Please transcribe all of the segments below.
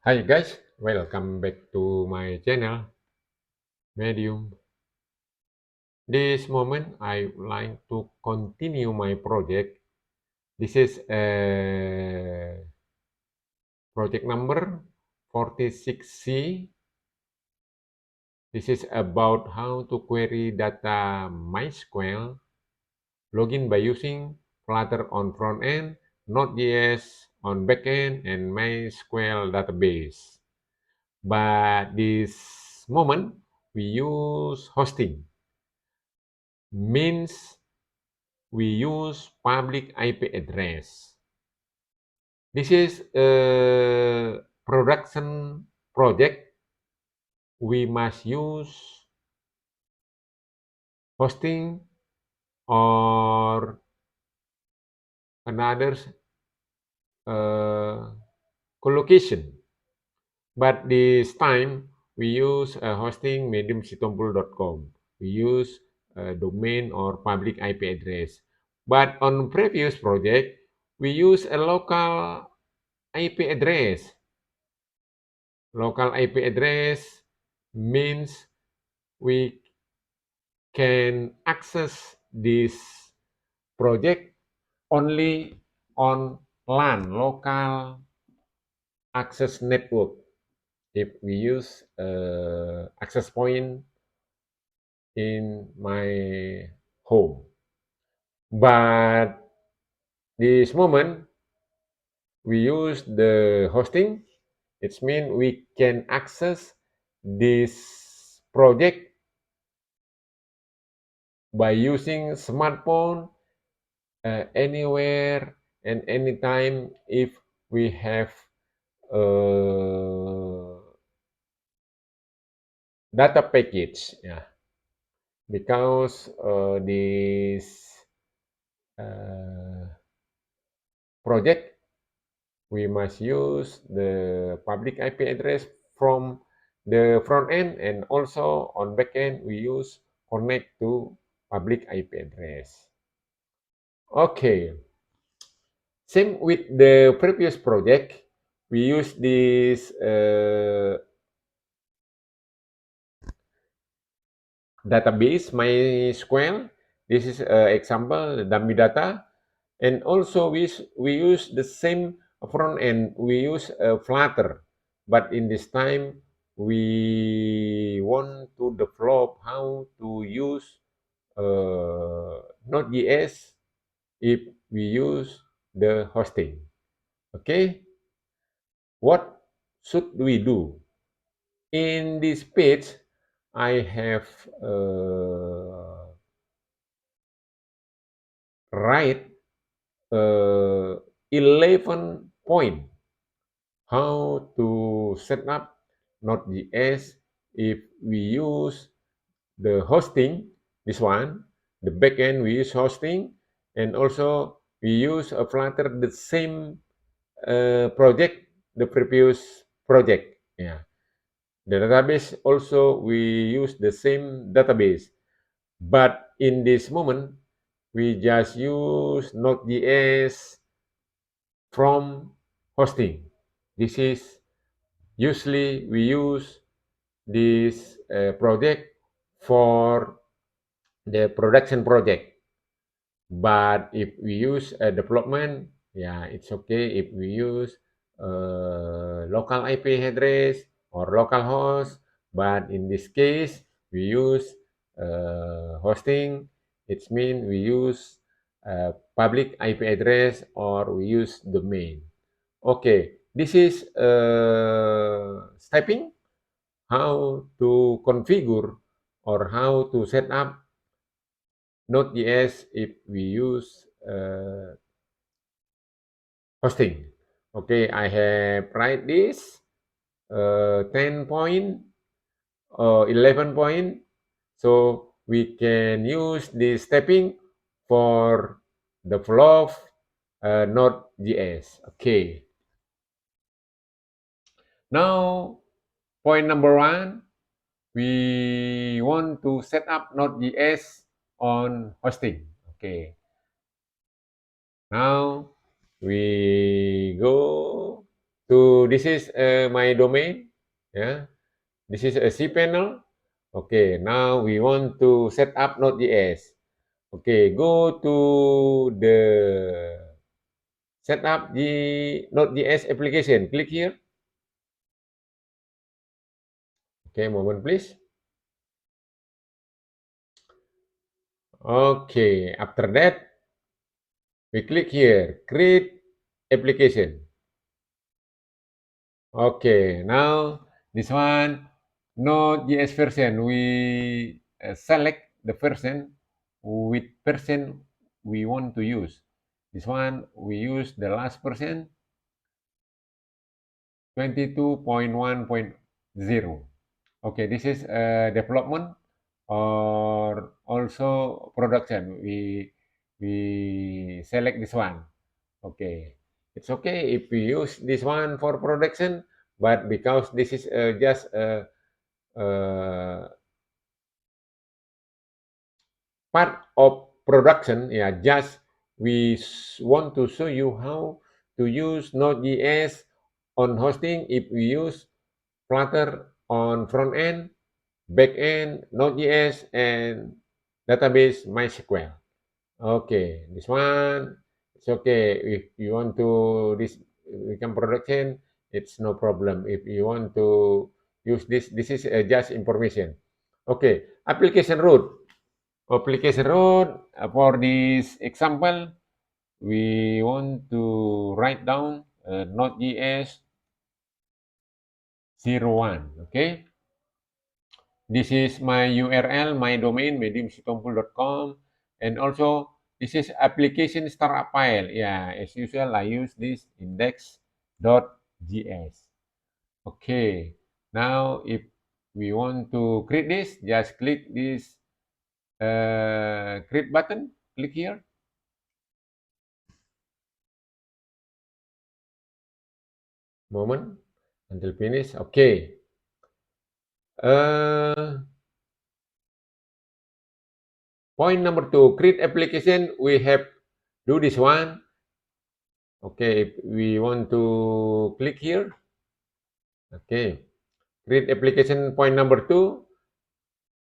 Hi guys, welcome back to my channel Medium. This moment I would like to continue my project. This is project number 46C. This is about how to query data MySQL login by using Flutter on front end, Node.js on back end, and MySQL database. But this moment we use hosting. Means we use public IP address. This is a production project. We must use hosting or another uh, collocation. But this time we use hosting mediumsitompul.com. We use domain or public IP address. But on previous project, we use a local IP address. Local IP address means we can access this project only on LAN, local access network. If we use access point in my home. But this moment we use the hosting. It means we can access this project by using smartphone anywhere and anytime if we have data package, yeah, because this uh, project we must use the public IP address from the front end, and also on back end we use connect to public IP address. Okay, same with the previous project. We use this database MySQL. This is example dummy data, and also we use the same front end. We use Flutter, but in this time we want to develop how to use Node.js if we use the hosting. Okay, what should we do? In this page, I have write 11 point how to set up Node.js if we use the hosting, this one, the backend we use hosting, and also we use a Flutter the same project, the previous project. Yeah. The database also we use the same database, but in this moment we just use Node.js from hosting. This is usually we use this project for the production project. But if we use a development, yeah, it's okay if we use local IP address or local host. But in this case, we use hosting. It means we use public IP address or we use domain. Okay, this is stepping how to configure or how to set up Node.js if we use hosting. Okay, I have write this 10 point or 11 point. So we can use this stepping for the flow of Node.js. Okay, now point number one, we want to set up Node.js on hosting. Okay, now we go. to this is my domain. Yeah, this is a cPanel. Okay, now we want to set up Node.js. Okay, go to the set up the Node.js application. Click here. Okay, moment please. Okay, after that, we click here, create application. Okay, now this one, Node.js version. We select the version with version we want to use. This one, we use the last version, 22.1.0. Okay, this is development or also production. We select this one. Okay, it's okay if we use this one for production, but because this is just part of production, yeah, just we want to show you how to use Node.js on hosting if we use Flutter on front end, back end, Node.js, and database MySQL. Okay, this one, it's okay. If you want to this become production, it's no problem. If you want to use this is just information. Okay, application root. Application root, for this example, we want to write down Node.js 01, okay? This is my URL, my domain, mediumsitompul.com, and also this is application startup file. Yeah, as usual, I use this index.js. Okay, now if we want to create this, just click this create button, click here. Moment until finish. Okay. Point number 2, create application. We have do this one. Okay, if we want to click here. Okay, create application point number 2.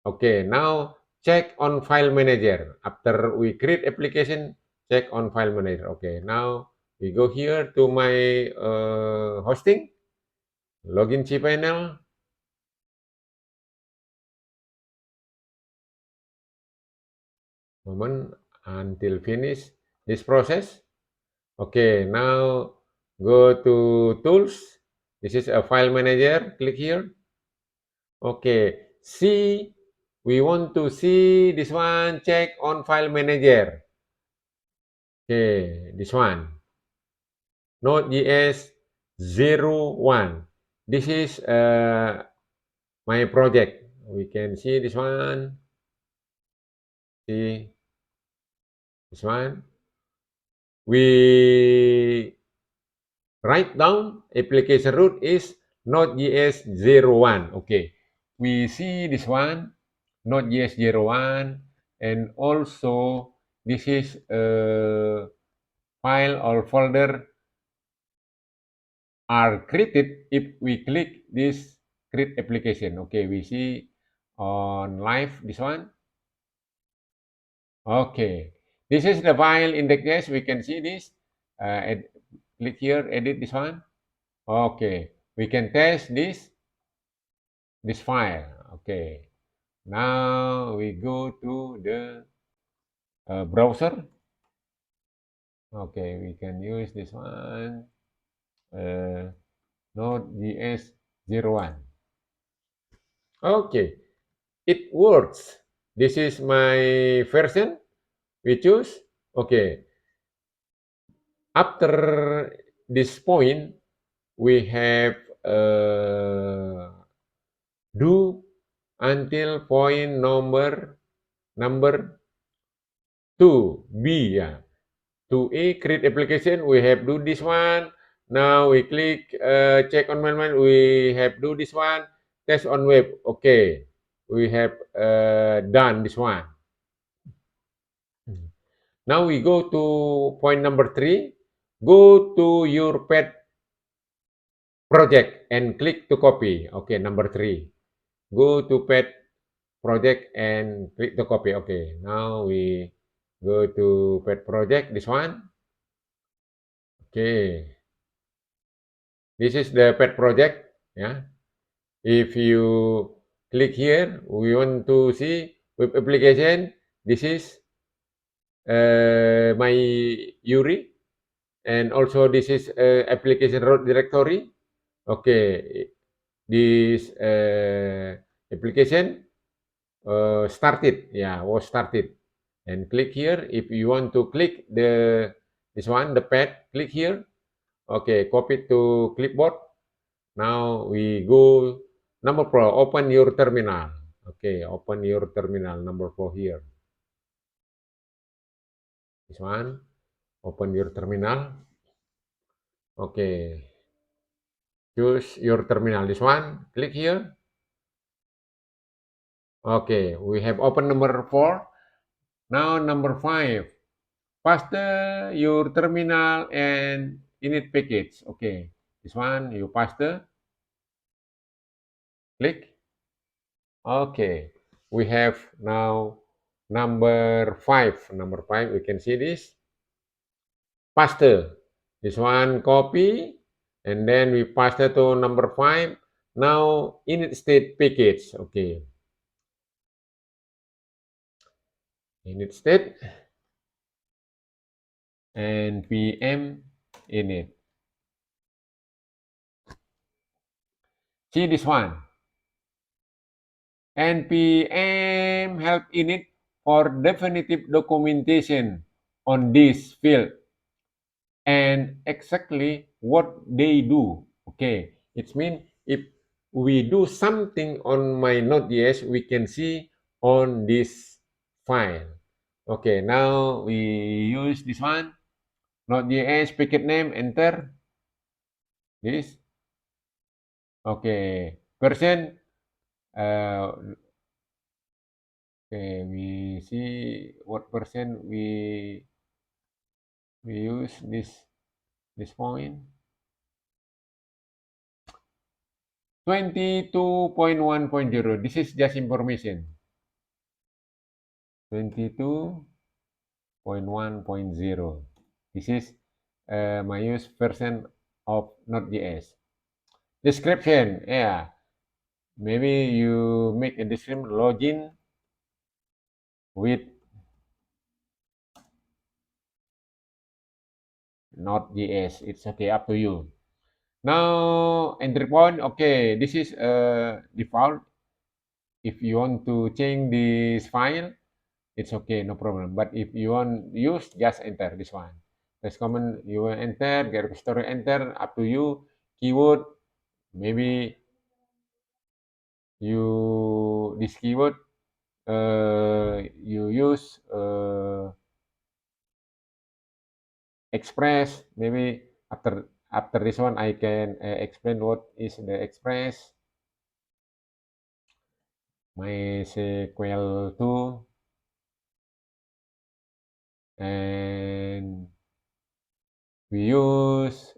Okay, now check on file manager. After we create application, check on file manager. Okay, now we go here to my hosting, login cPanel. Moment until finish this process. Okay, now go to tools. This is a file manager. Click here. Okay, see, we want to see this one. Check on file manager. Okay, this one. Node.js 01. This is my project. We can see this one. See this one. We write down application root is Node.js 01. Okay, we see this one, Node.js 01, and also this is a file or folder are created if we click this create application. Okay, we see on live this one. Okay, this is the file index. We can see this. Click here, edit this one. Okay, we can test this file. Okay, now we go to the browser. Okay, we can use this one, Node.js 01. Okay, it works. This is my version. We choose. Okay, after this point, we have do until point number 2, B, yeah. To A, create application, we have do this one. Now we click check on manual, we have do this one. Test on web, okay. We have done this one. Now we go to point number 3. Go to your pet project and click to copy. Okay, number 3. Go to pet project and click to copy. Okay, now we go to pet project, this one. Okay, this is the pet project. Yeah, if you click here, we want to see web application. This is my Yuri, and also this is application root directory. Okay, this application started, yeah, was started. And click here. If you want to click this one, the pad, click here. Okay, copy to clipboard. Now we go number 4. Open your terminal. Okay, open your terminal number 4 here. This one, open your terminal. Okay, choose your terminal. This one, click here. Okay, we have open number 4. Now number 5. Paste your terminal and init package. Okay, this one you paste. Click. Okay, we have now number 5. Number 5, we can see this. Paste. This one copy, and then we paste to number 5. Now init state package. Okay, init state and pm init. See this one. npm help init for definitive documentation on this field and exactly what they do. Okay, it means if we do something on my Node.js, we can see on this file. Okay, now we use this one, Node.js packet name, enter this. Okay, version. Okay, we see what version we use this point. 22.1.0. This is just information. 22.1.0. This is my use version of Node.js. Description, yeah. Maybe you make a description login with Node.js. It's okay, up to you. Now, entry point, okay, this is default. If you want to change this file, it's okay, no problem. But if you want use, just enter this one. Press command, you will enter, get repository, enter, up to you. Keyword, maybe you, this keyword, you use express, maybe after this one, I can explain what is the express. MySQL 2 and we use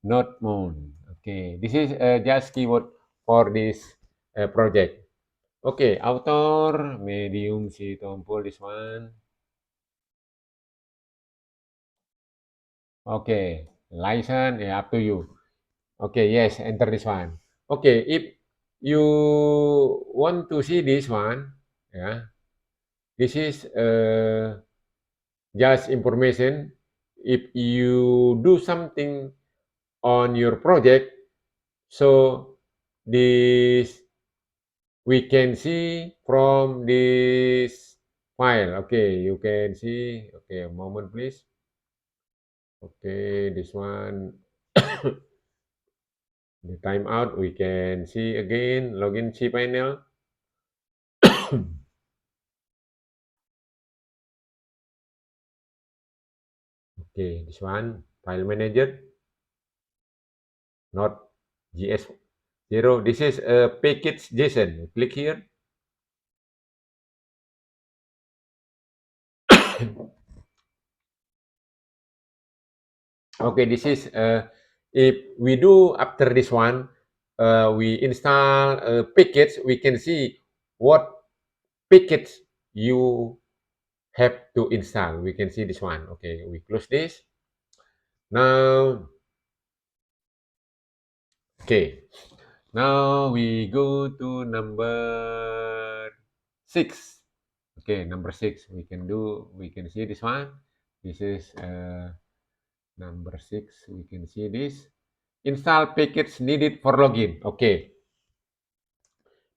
node moon. Okay, this is just keyword for this project. Okay, author, medium, si Tompol, this one. Okay, license, yeah, up to you. Okay, yes, enter this one. Okay, if you want to see this one, yeah, this is just information. If you do something on your project, so this we can see from this file. Okay, you can see. Okay, a moment, please. Okay, this one. The timeout, we can see again, login cPanel. Okay, this one, file manager, not JS0. This is a package JSON. Click here. Okay, this is if we do after this one, we install a package, we can see what package you have to install. We can see this one. Okay, we close this. Now, okay, now we go to number 6. Okay, number 6. We can see this one. This is number 6. We can see this. Install package needed for login. Okay,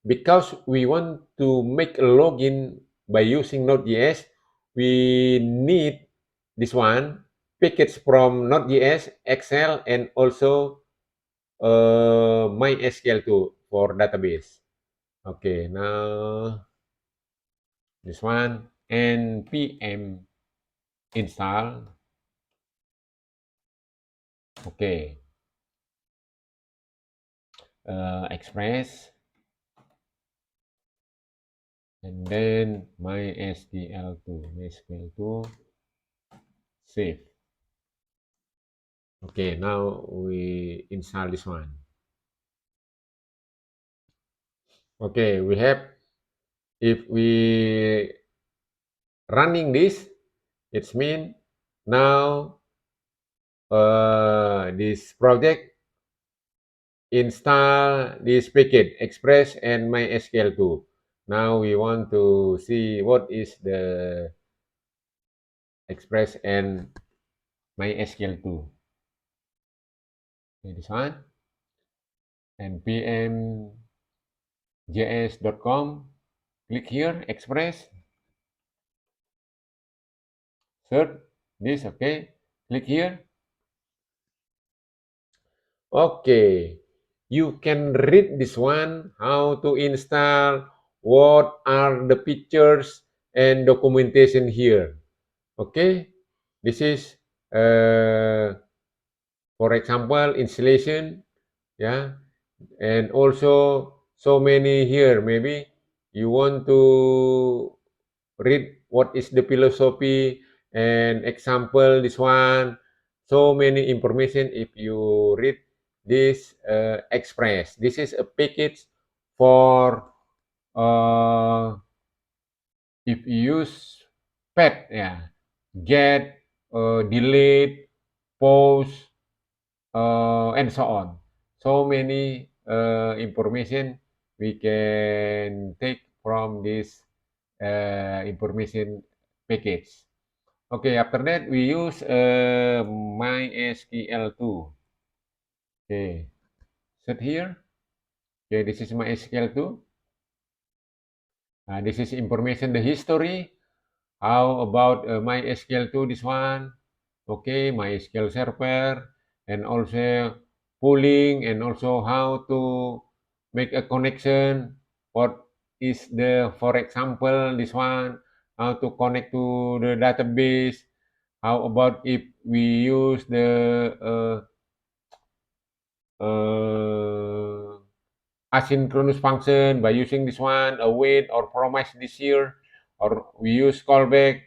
because we want to make a login by using Node.js, we need this one package from Node.js, Excel, and also MySQL2 for database. Okay, now this one npm install. Okay, Express, and then MySQL2 save. Okay, now we install this one. Okay, we have, if we running this, it's mean now this project install this package Express and MySQL2. Now we want to see what is the Express and MySQL2. Okay, this one, npm.js.com. Click here, Express, search this. Okay, click here. Okay, you can read this one, how to install, what are the pictures and documentation here. Okay, this is, for example, installation, yeah, and also so many here. Maybe you want to read what is the philosophy and example this one, so many information. If you read this Express, this is a package for if you use pet, yeah, get, delete, pause, and so on. So many information we can take from this information package. Okay, after that we use MySQL2. Okay, set here. Okay, this is MySQL2. This is information, the history. How about MySQL2, this one? Okay, MySQL server, and also pooling, and also how to make a connection. What is the, for example, this one, how to connect to the database. How about if we use the asynchronous function by using this one, await or promise this year, or we use callback.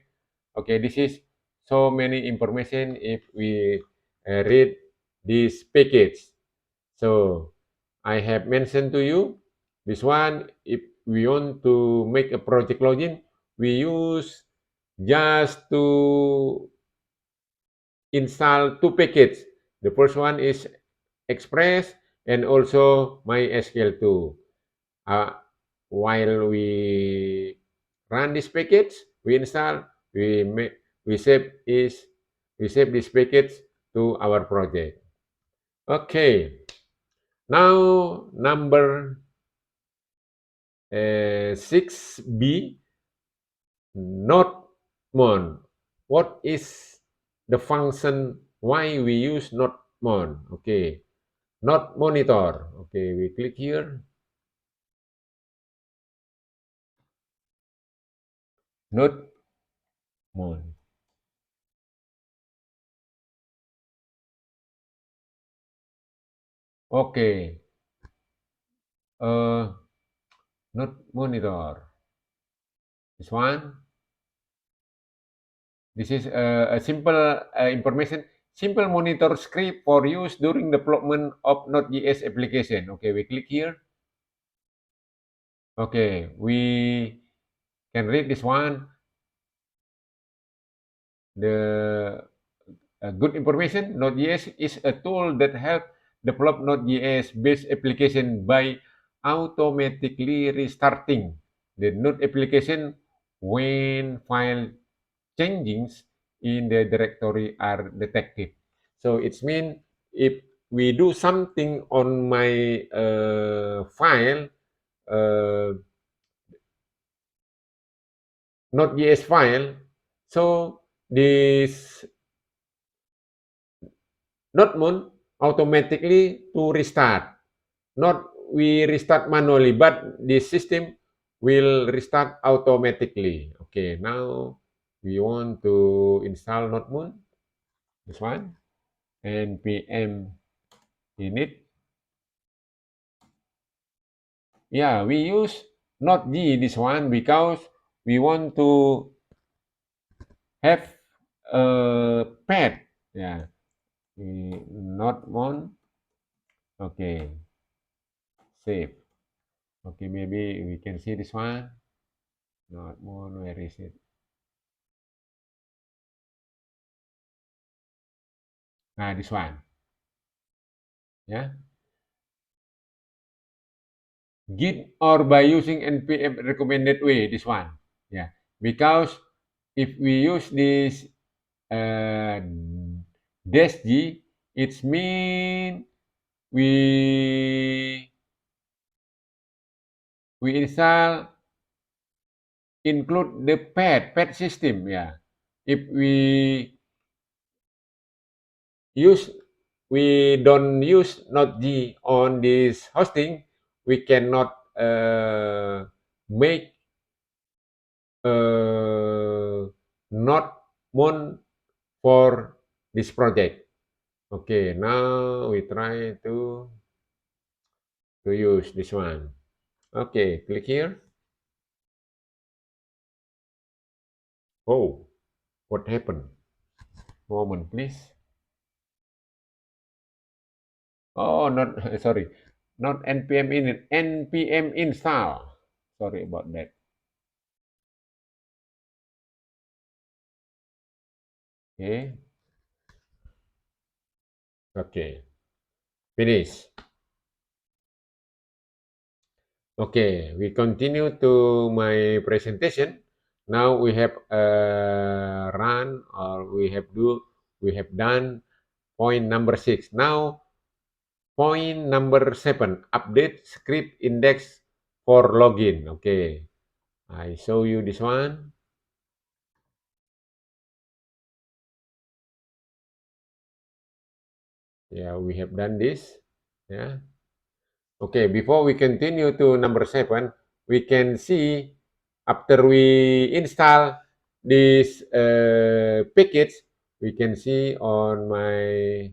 Okay, this is so many information if we read this package. So I have mentioned to you this one, if we want to make a project login, we use just to install two packages. The first one is Express and also MySQL2. Uh, while we run this package, we install, we save we save this package to our project. Okay, now number 6B, nodemon. What is the function? Why we use nodemon? Okay, node monitor. Okay, we click here. Nodemon. Okay, uh, node monitor. This one. This is a simple information. simple monitor script for use during development of Node.js application. Okay, we click here. Okay, we can read this one. The good information, Node.js is a tool that helps develop Node.js-based application by automatically restarting the Node application when file changes in the directory are detected. So it's mean if we do something on my file, uh, Node.js file, so this Node automatically to restart. Not we restart manually, but the system will restart automatically. Okay, now we want to install Node, this one, npm init. Yeah, we use Node.g this one because we want to have a path. Yeah, Node. Okay, save. Okay, maybe we can see this one. Node, where is it? Nah, this one. Yeah, Git or by using npm recommended way. This one. Yeah, because if we use this uh, dash g, it's mean we install include the path system. Yeah, if use we don't use Node.g on this hosting, we cannot make Node mon for this project. Okay, now we try to use this one. Okay, click here. Oh, what happened? Moment, please. Oh, not sorry, not npm init, npm install. Sorry about that. Okay, okay, finish. Okay, we continue to my presentation. Now we have run or we have done point number 6. Now point number 7, update script index for login. Okay, I show you this one. Yeah, we have done this. Yeah. Okay, before we continue to number 7, we can see after we install this package, we can see on my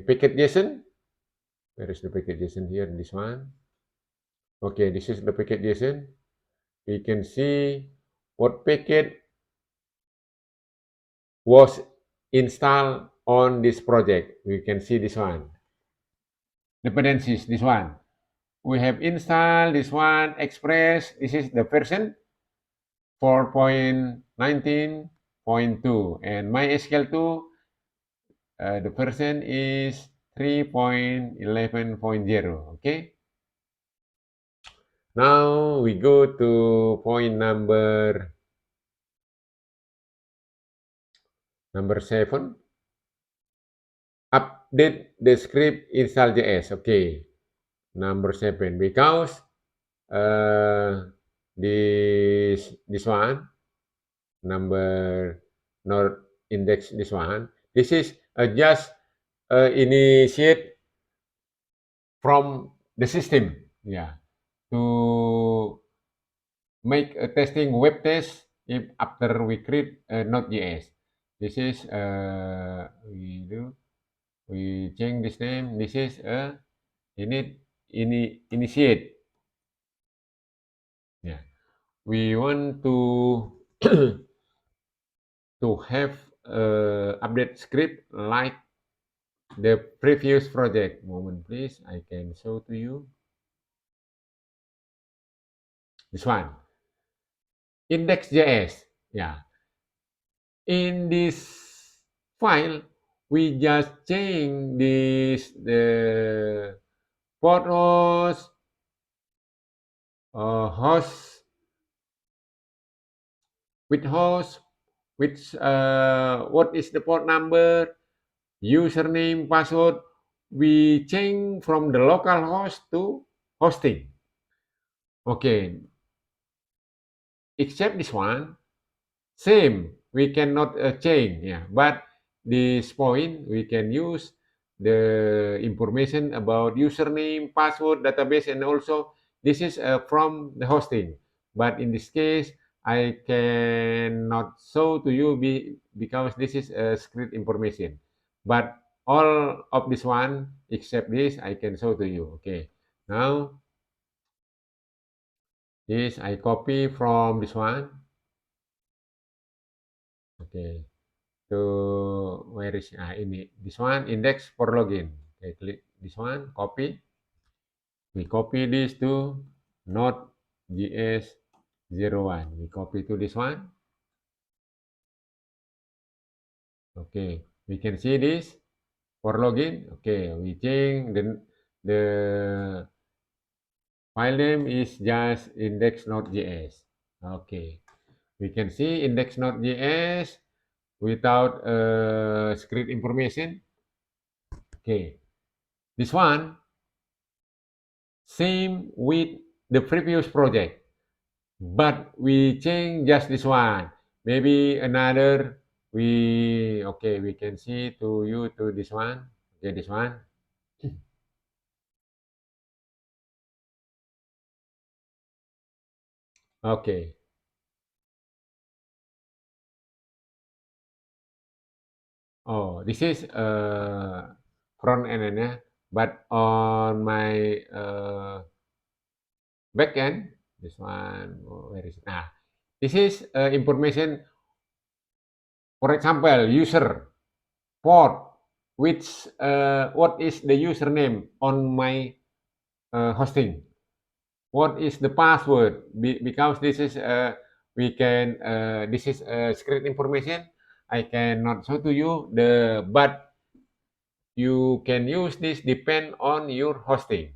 package.json. Where is the package.json here? This one. Okay, this is the package.json. We can see what package was installed on this project. We can see this one. Dependencies, this one. We have installed this one, Express. This is the version 4.19.2. And MySQL2, the version is 3.11.0. Okay. Now we go to point number 7. Update the script install.js. Okay. Number 7 because this one number not index this one. This is just initiate from the system. Yeah. To make a testing web test if after we create Node.js. This is we change this name. This is initiate. Yeah, we want to to have update script like the previous project. Moment please, I can show to you. This one, index.js. Yeah, in this file, we just change this the photos, host with host, which what is the port number, username, password. We change from the local host to hosting. Okay, except this one, same. We cannot change, yeah. But this point, we can use the information about username, password, database, and also this is from the hosting. But in this case, I cannot show to you because this is script information. But all of this one, except this, I can show to you. Okay. Now, this I copy from this one. Okay. To where is ini this one index for login. Okay, click this one, copy. We copy this to Node.js 01. We copy to this one. Okay, we can see this for login. Okay, we change the file name is just index.js. Okay, we can see index.js without script information. Okay, this one same with the previous project, but we change just this one. Maybe another okay, we can see to you to this one. Okay, this one. Okay. Oh, this is front end ya. But on my back end, this one, where is it? Nah, this is information. For example, user port, which what is the username on my hosting? What is the password? Because this is we can this is script information. I cannot show to you but you can use this depend on your hosting.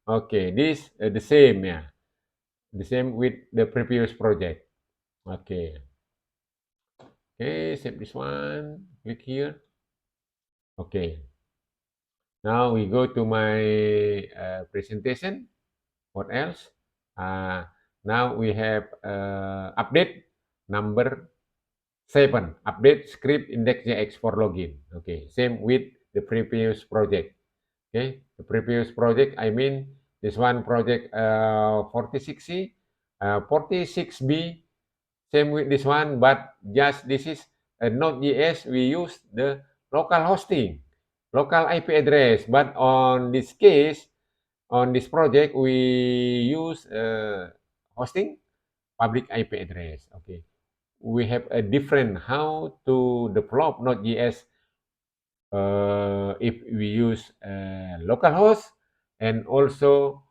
Okay, this the same, yeah, the same with the previous project. Okay, okay, save this one. Click here. Okay, now we go to my presentation. What else? Uh, Now we have update number 7, update script index.js for login. Okay, same with the previous project. Okay, the previous project, I mean this one project 46C, 46B, same with this one, but just this is Node.js, we use the local hosting, local IP address. But on this case, on this project, we use hosting public IP address. Okay, we have a different how to develop Node.js if we use localhost, and also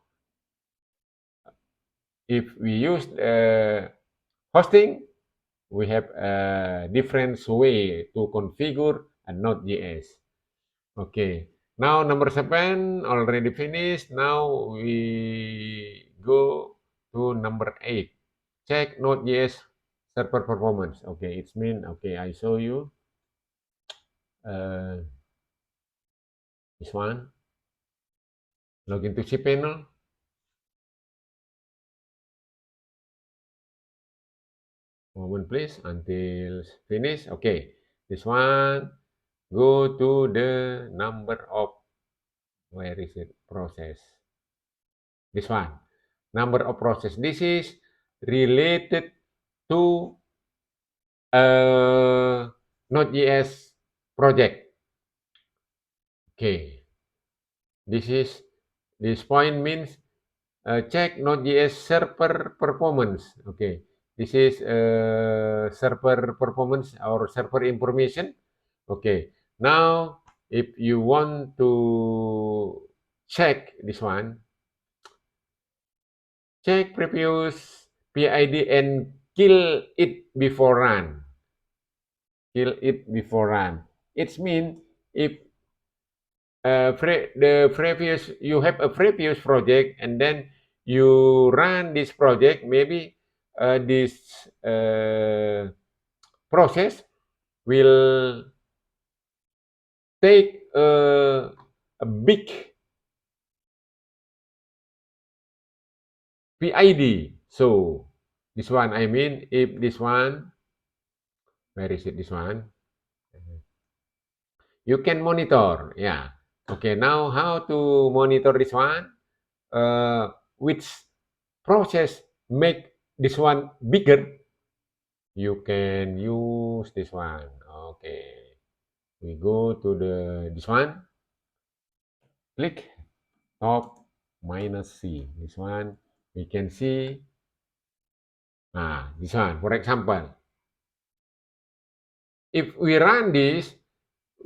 if we use hosting, we have a different way to configure a Node.js. Okay, now number 7 already finished. Now we go to number 8. Check Node.js server performance. Okay, it's mean, okay, I show you uh, this one. Login to cPanel. Moment please until finish. Okay, this one. Go to the number of, where is it, process. This one. Number of process. This is related to Node.js project. Okay, this point means check Node.js server performance. Okay, This is server performance or server information. Okay. Now, if you want to check this one, check previous PID and kill it before run. Kill it before run. It means if the previous you have a previous project and then you run this project, maybe this process will take a big PID. So this one, I mean, if this one, where is it? This one, you can monitor. Yeah. Okay. Now, how to monitor this one? Which process make this one bigger? You can use this one. Okay. We go to the this one. Click top minus C. This one we can see. This one, for example, if we run this,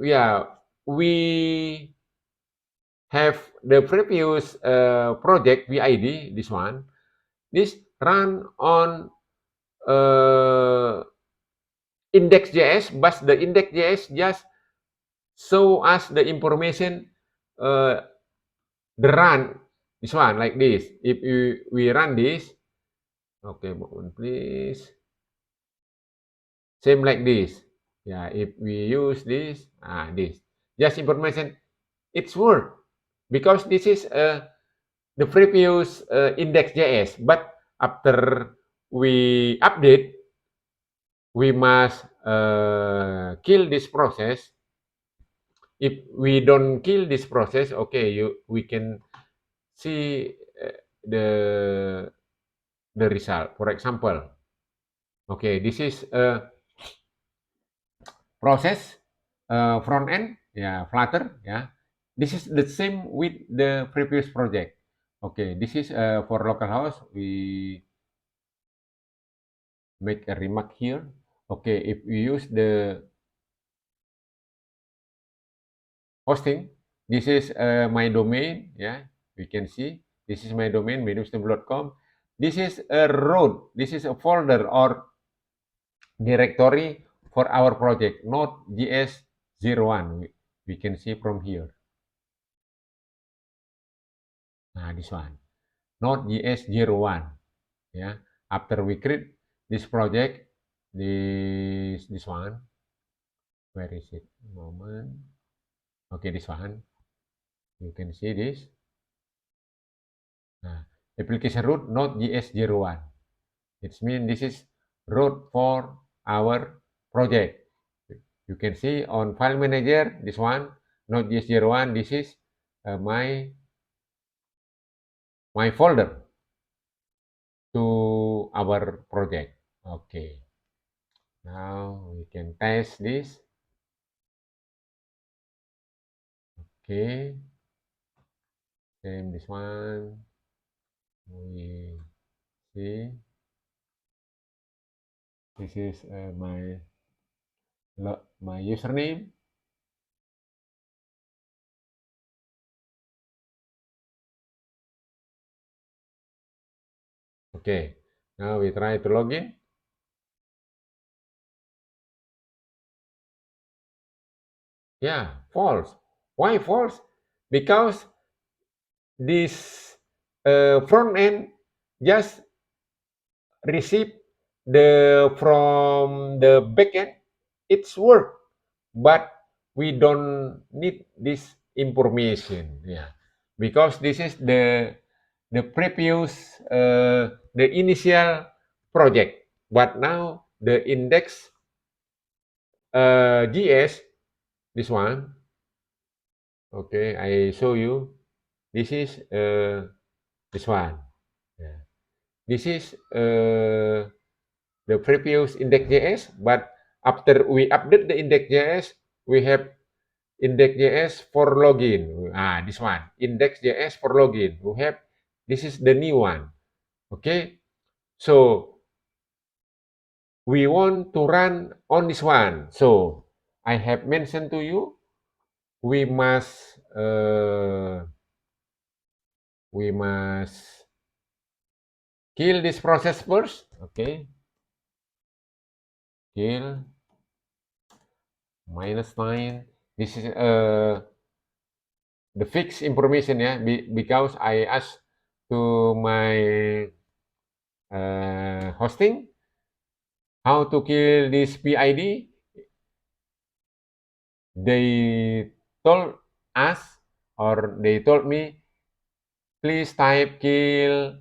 yeah, we have the previous project PID, this one. This run on uh, index.js, but the index.js just show us the information uh, the run this one like this. If we run this, okay, moment please. Same like this. Yeah, if we use this, this just information, it's work because this is the previous index.js, but after we update, we must kill this process. If we don't kill this process, okay, we can see the the result. For example, okay, this is a process front end, yeah, Flutter, yeah. This is the same with the previous project. Okay, this is for localhost. We make a remark here. Okay, if we use the hosting, this is my domain, yeah. We can see this is my domain, mediumstable.com. This is a road. This is a folder or directory for our project, Node.js 01. We can see from here. This one, Node.js 01. Yeah. After we create this project, this one, where is it? Moment. Okay, this one. You can see this. Application root Node.js 01. It means this is root for our project. You can see on file manager, this one, Node.js 01, this is my folder to our project. Okay. Now we can test this. Okay. Same this one. We see. This is my username. Okay. Now we try to log in. Yeah, false. Why false? Because this front end just receive the from the backend it's work, but we don't need this information. Yeah, because this is the previous the initial project, but now the index GS, this one. Okay, I show you. This is this one. Yeah. This is the previous index.js, but after we update the index.js, we have index.js for login. This one, index.js for login. We have, this is the new one. Okay, so we want to run on this one. So I have mentioned to you, we must kill this process first. Okay, kill -9. This is the fixed information, yeah, because I asked to my hosting how to kill this PID. They told us, or they told me, please type kill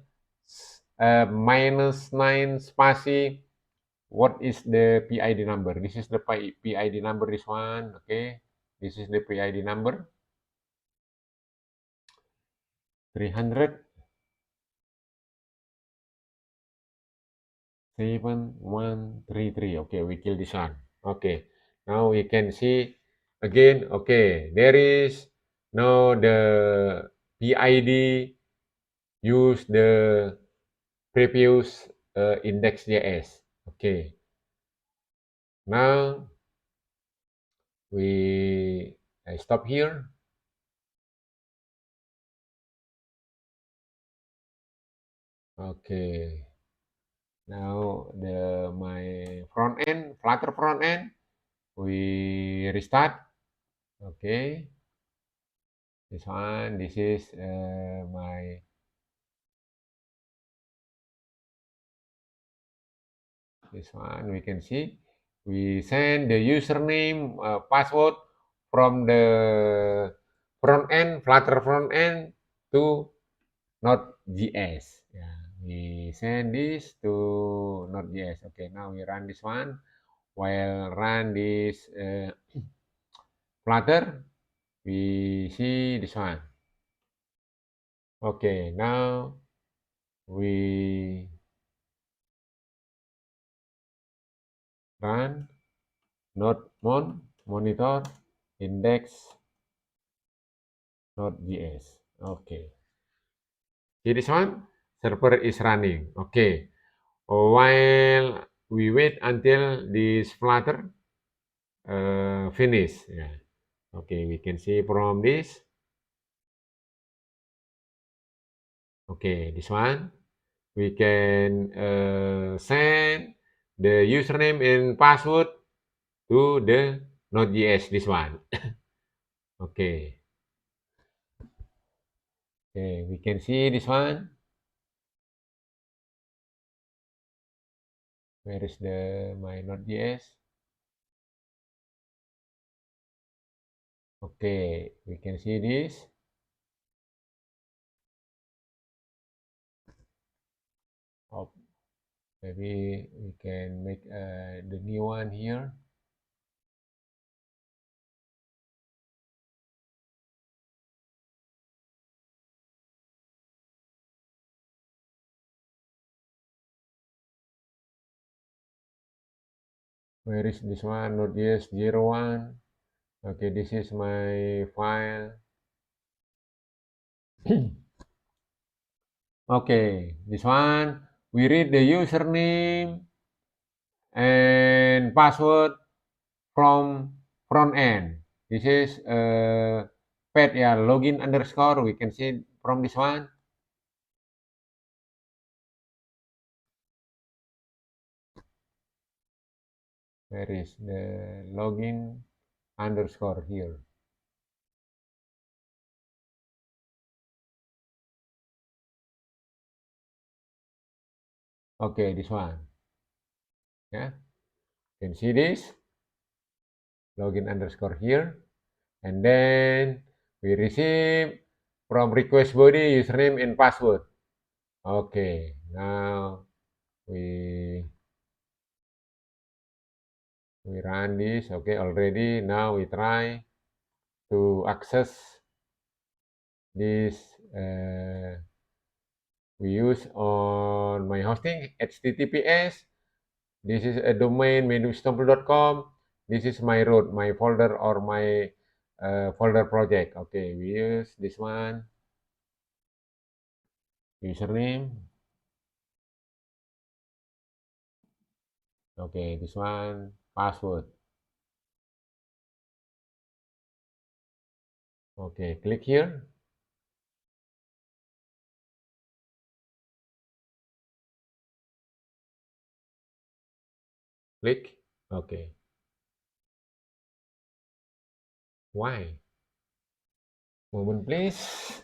-9 spasi. What is the PID number? This is the PID number, this one. Okay, this is the PID number 300 7133. Okay, we kill this one. Okay, now we can see again. Okay, there is now the PID use the previous index.js. Okay, now I stop here. Okay, now my front end, Flutter front end, we restart. Okay, this one, this is this one. We can see we send the username, password from the front end, Flutter front end to Node.js. Yeah, we send this to Node.js. Okay, now we run this one. While run this Flutter, we see this one. Okay, now we run monitor index Node.js. Okay, see this one? Server is running. Okay, while we wait until this Flutter finish. Yeah. Okay, we can see from this. Okay, this one. We can send the username and password to the Node.js, this one. Okay. Okay, we can see this one. Where is my Node.js? Okay, we can see this. Oh, maybe we can make the new one here. Where is this one? Node.js 01. Okay, this is my file. Okay, this one. We read the username and password from front end. This is path, yeah, login underscore. We can see from this one. Where is the login underscore here? Okay, this one. Yeah, you can see this login underscore here, and then we receive from request body username and password. Okay, now we run this. Okay, already. Now we try to access this. We use on my hosting HTTPS. This is a domain menuistanbul.com. This is my root, my folder, or my folder project. Okay, we use this one. Username. Okay, this one, password. Okay, click here. Click. Okay. Why? Moment, please.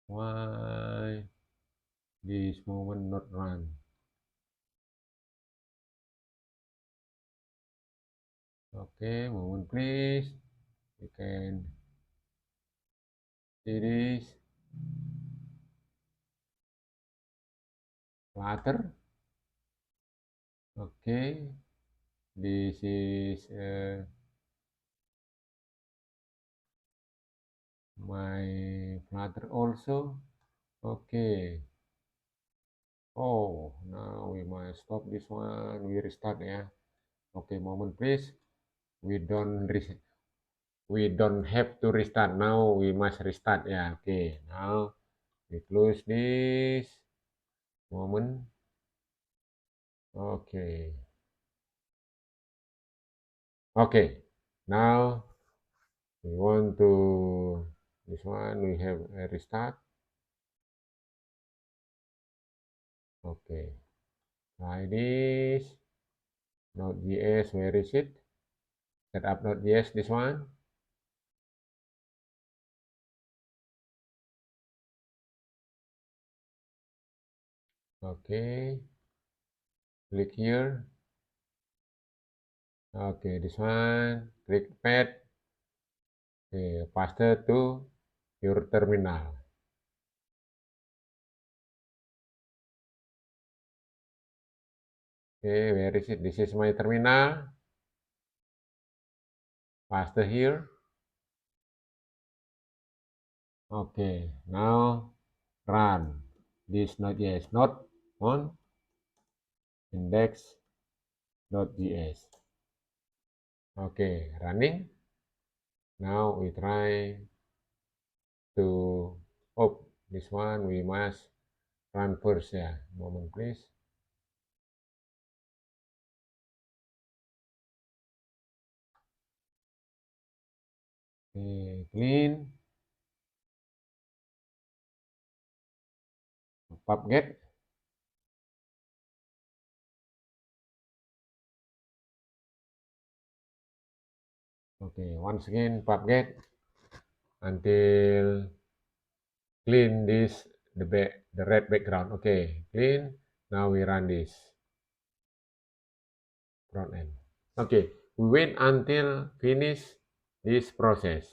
Why this moment not run? Okay, moment, please. You can see this. Flutter. Okay. This is my Flutter also. Okay. Oh, now we must stop this one. We restart ya. Okay, moment please. We don't have to restart now. We must restart ya. Okay, now we close this moment. Okay. Okay. Now we want to this one. We have a restart. Okay. Try this. Node.js, where is it? Set up Node.js, this one. Okay. Click here. Okay, this one. Click pad. Okay, paste to your terminal. Okay, where is it? This is my terminal. Paste here. Okay, now run this Node.js node on index.js. Okay, running. Now we try to this one we must run first ya. Moment please. Okay, clean. Pubget. Okay, once again pubget until clean this the red background. Okay, clean. Now we run this front end. Okay, we wait until finish this process.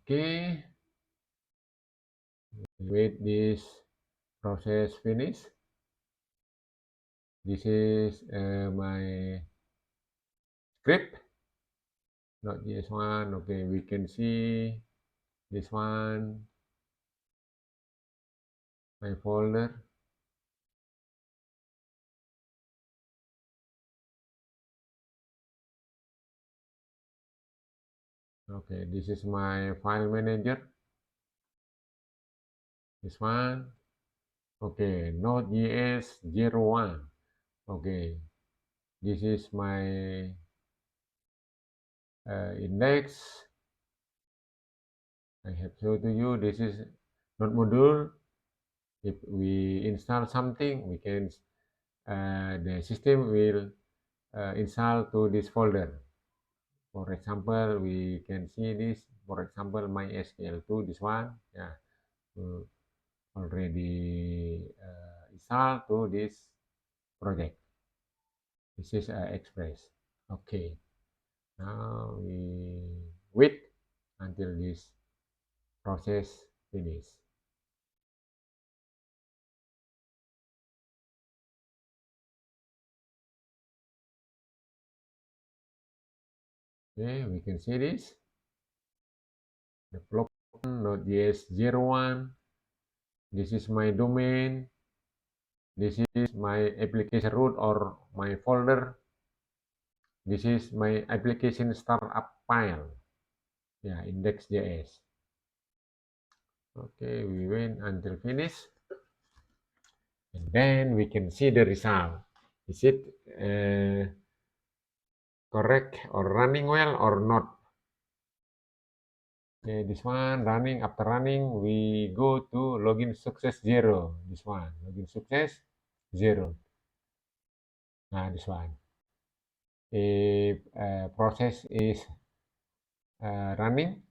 Okay, wait this process finish. This is my script, not this one. Okay, we can see this one, my folder. Okay, this is my file manager. This one. Okay, Node.js 01. Okay, this is my index. I have shown to you this is Node module. If we install something, we can the system will install to this folder. For example, we can see this. For example, MySQL2, this one, yeah, already installed to this project. This is Express. Okay, now we wait until this process finish. Okay, we can see this. Development Node.js 01. This is my domain. This is my application root or my folder. This is my application startup file. Yeah, index.js. Okay, we wait until finish. And then we can see the result. Is it correct or running well or not? Okay, this one running. After running, we go to login success 0. This one, login success 0. Nah, this one. If process is running,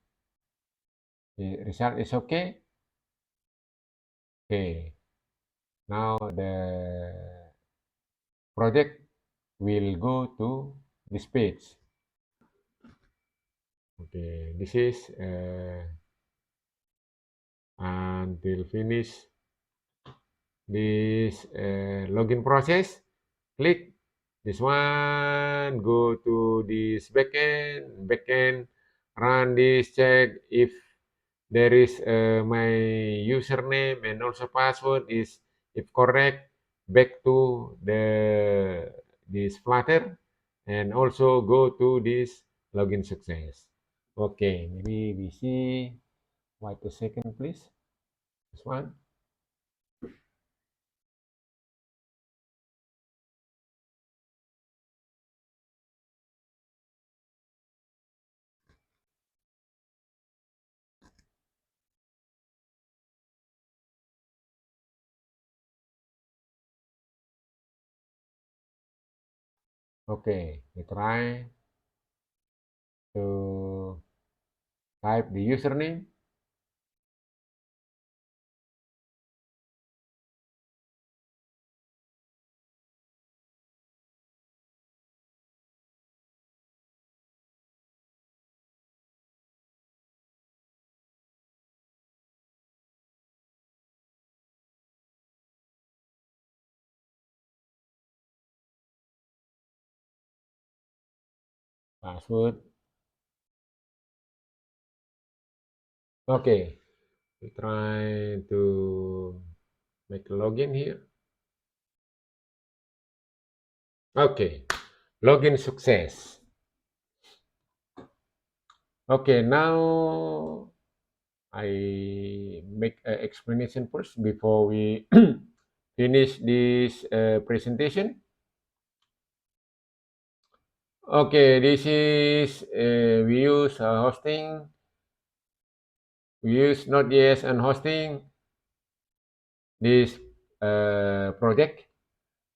the result is okay. Okay, now the project will go to this page. Okay, this is until finish this login process. Click this one, go to this backend, run this, check if there is my username and also password is if correct, back to this Flutter, and also go to this login success. Okay, maybe we see. Wait a second, please. This one. Okay, we try to type the username. Password. Okay, we try to make a login here. Okay, login success. Okay, now I make an explanation first before we finish this presentation. Okay, this is we use hosting. We use Node.js and hosting this project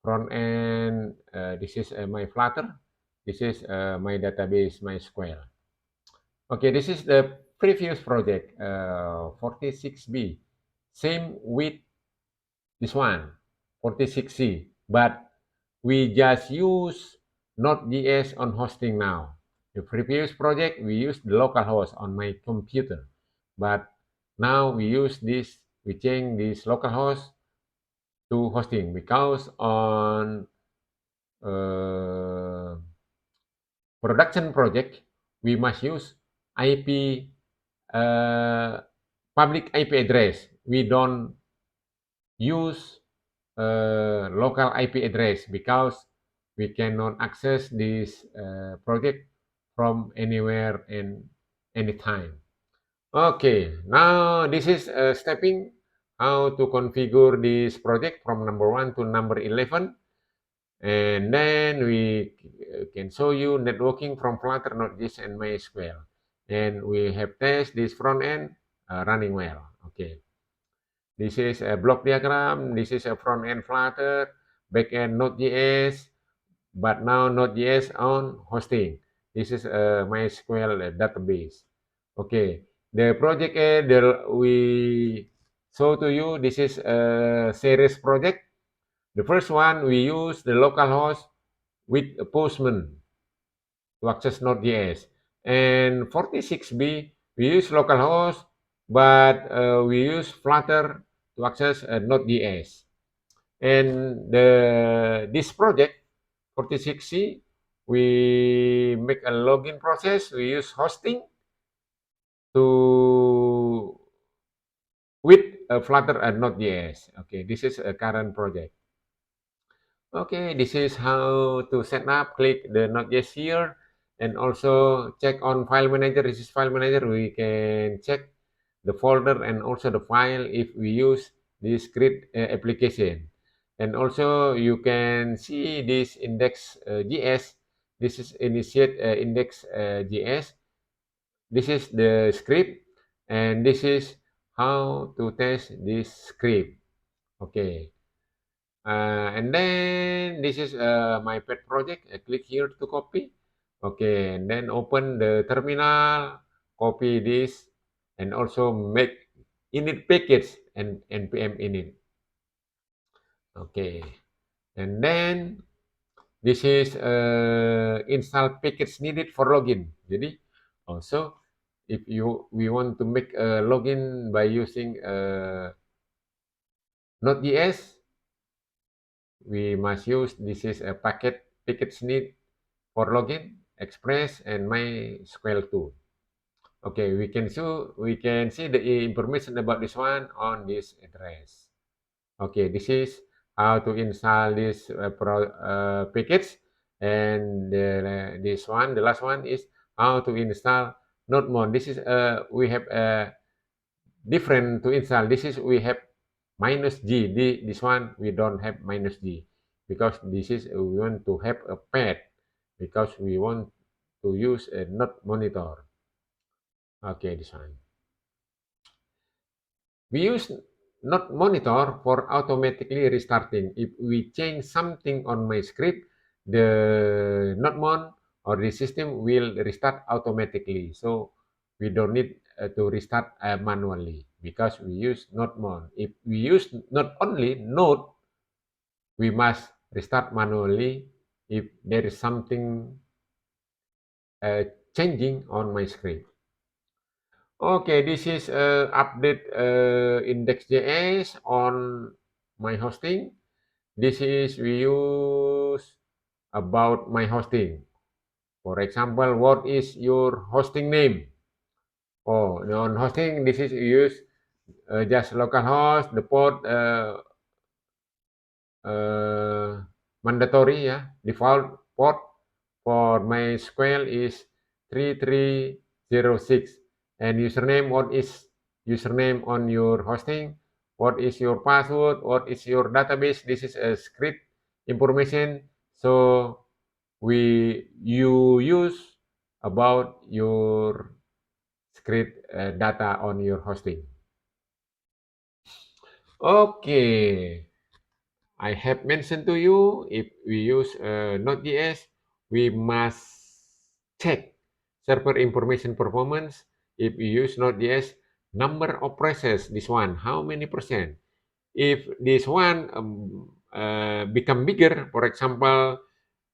front end. This is my Flutter. This is my database, MySQL. Okay, this is the previous project, 46B. Same with this one, 46C, but we just use Node.js on hosting now. The previous project, we used the local host on my computer, but now we use this, we change this local host to hosting because on uh, production project, we must use IP, uh, public IP address. We don't use local IP address because we cannot access this project from anywhere and anytime. Okay, now this is stepping how to configure this project from number 1 to number 11. And then we can show you networking from Flutter, Node.js, and MySQL. And we have test this front end running well. Okay. This is a block diagram. This is a front end Flutter, back end Node.js, but now Node.js on hosting. This is a MySQL database. Okay. The project we show to you, this is a series project. The first one, we use the local host with a Postman to access Node.js. And 46B, we use localhost, but we use Flutter to access Node.js. And this project, 46C, we make a login process. We use hosting to with Flutter and Node.js. Okay, this is a current project. Okay, this is how to set up. Click the Node.js here and also check on file manager. This is file manager. We can check the folder and also the file if we use this script application. And also you can see this index JS. This is initiate index JS. This is the script and this is how to test this script. Okay. And then this is my pet project. I click here to copy. Okay, and then open the terminal, copy this, and also make init package and npm init. Okay, and then this is install package needed for login. Jadi also if we want to make a login by using Node.js, we must use this is a package need for login, Express, and MySQL too. Okay, we can see the information about this one on this address. Okay, this is how to install this package, and this one, the last one is how to install NodeMon. This is we have a different to install. This is we have -G. This one we don't have -G because this is we want to have a path because we want to use a node monitor. Okay, this one. We use node monitor for automatically restarting. If we change something on my script, the nodemon or the system will restart automatically. So we don't need to restart manually because we use nodemon. If we use not only node, we must restart manually if there is something uh, changing on my script. Okay, this is update index.js on my hosting. This is we use about my hosting. For example, what is your hosting name? Oh, on hosting, this is use just localhost, the port mandatory ya, default port for MySQL is 3306. And username, what is username on your hosting? What is your password? What is your database? This is a script information. So you use about your script data on your hosting. Okay. I have mentioned to you, if we use Node.js, we must check server information performance. If we use Node.js, number of process, this one, how many percent? If this one become bigger, for example,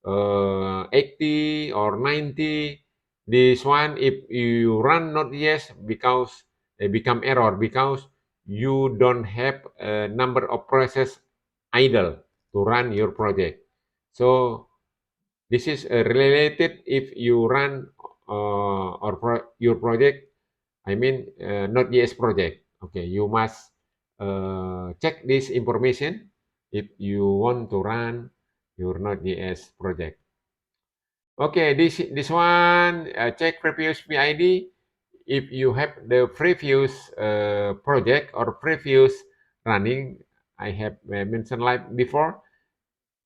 80 or 90, this one, if you run Node.js, because it become error, because you don't have a number of process idle to run your project. So this is related if you run your project, I mean Node.js project. Okay, you must check this information if you want to run your Node.js project. Okay, this one check previous PID. If you have the previous project or previous running, I have mentioned like before.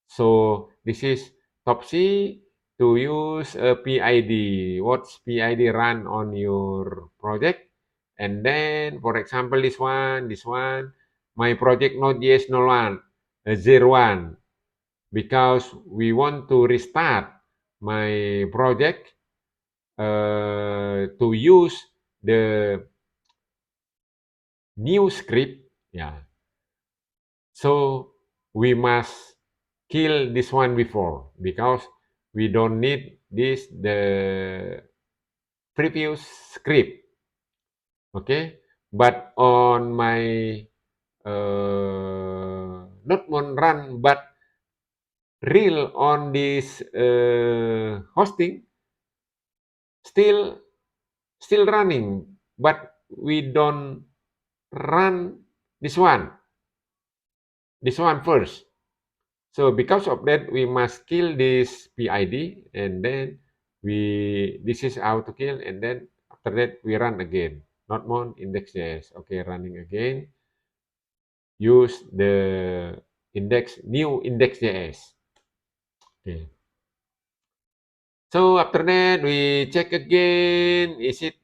So this is top C to use a PID. What's PID run on your project? And then, for example, this one, my project Node.js 01, 01, because we want to restart my project to use the new script. Yeah. So we must kill this one before because we don't need this the previous script. Okay, but on my not on run but real on this hosting still running, but we don't run this one first. So because of that, we must kill this PID, and then this is how to kill, and then after that we run again. Not more index.js. Okay, running again. Use the new index.js. Okay. So after that, we check again. Is it?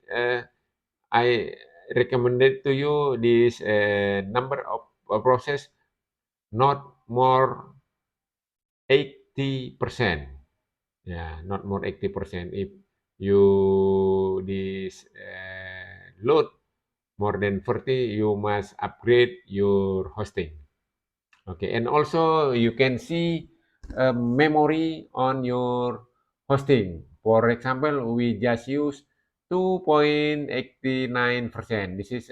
I recommended to you this number of process not more 80%. Yeah, not more 80%. If you this load more than 40, you must upgrade your hosting. Okay, and also you can see memory on your hosting. For example, we just use 2.89%. This is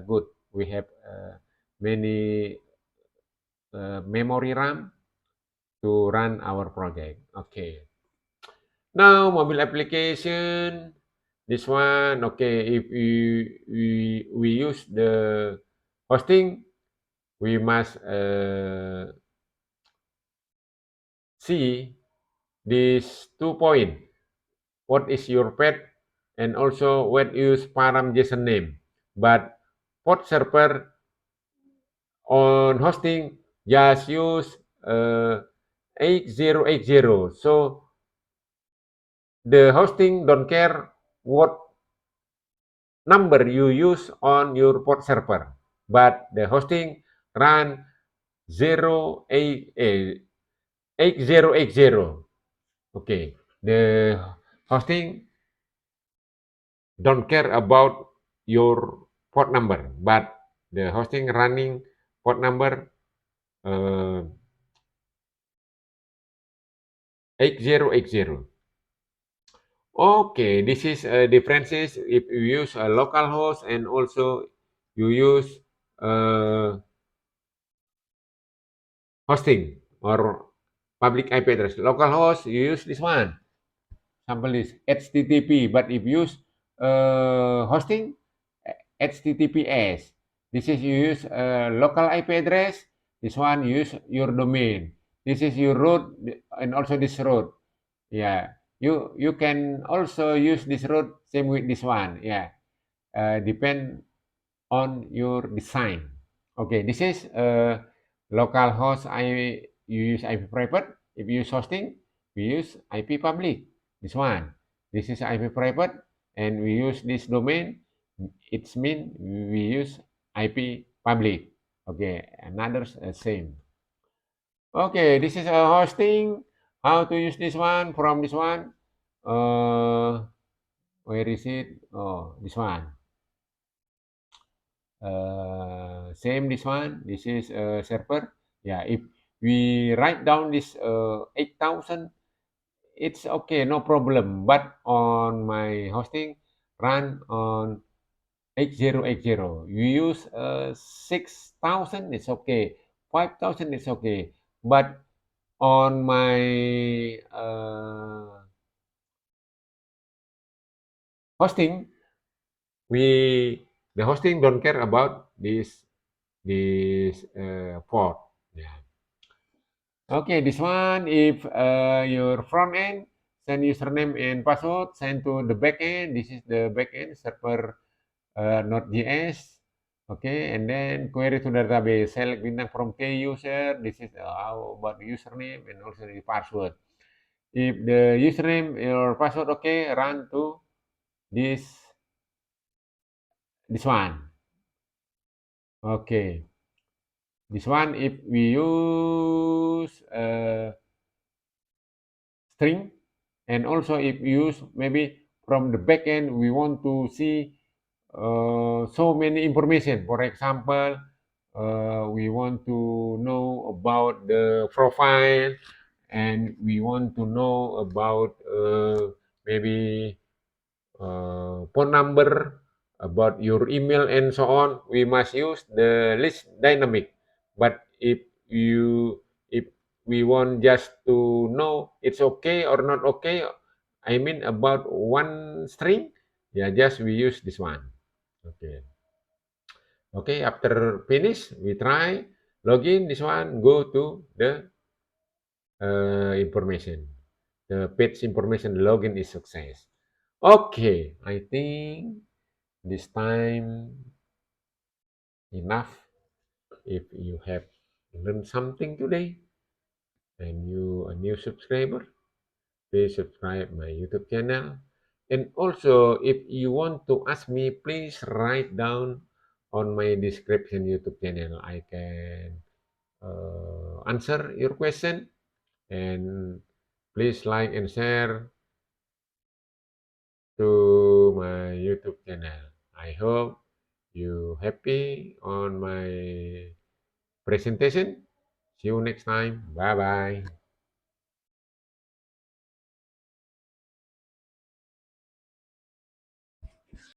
good. We have many memory RAM to run our project. Okay. Now, mobile application. This one, okay. If we use the hosting, we must see these 2 point. What is your pet? And also what use param JSON name. But port server on hosting just use 8080. So the hosting don't care what number you use on your port server, but the hosting run 8080. Okay, the hosting don't care about your port number, but the hosting running port number 8080. Okay, this is differences if you use a local host and also you use uh, hosting or public IP address. Local host, you use this one. Example is HTTP, but if you use hosting, HTTPS. This is you use local IP address. This one you use your domain. This is your root and also this root. Yeah, you can also use this root same with this one. Yeah, depend on your design. Okay, this is local host. You use IP private. If you use hosting, we use IP public. This one. This is IP private, and we use this domain. It's mean we use IP public. Okay, another same. Okay, this is a hosting. How to use this one from this one? Uh, where is it? Oh, this one. Same this one. This is a server. Yeah, if we write down this 8,000, it's okay, no problem. But on my hosting, run on 8080. You use 6,000, it's okay. 5,000, it's okay. But on my hosting, we the hosting don't care about this port. Yeah. Okay, this one, if your front end send username and password, send to the back end. This is the back end server Node.js. Okay, and then query to database, select bintang from key user. This is how about the username and also the password. If the username or password okay, run to this one. Okay, this one if we use string, and also if we use maybe from the backend we want to see so many information. For example, we want to know about the profile, and we want to know about maybe phone number, about your email and so on. We must use the list dynamic. But if we want just to know it's okay or not okay, I mean about one string, yeah, just we use this one. Okay. Okay, after finish, we try login this one, go to the information. The page information login is success. Okay, I think this time enough. If you have learned something today and you a new subscriber, please subscribe my YouTube channel. And also, if you want to ask me, please write down on my description YouTube channel. I can answer your question. And please like and share to my YouTube channel. I hope you happy on my presentation. See you next time. Bye bye.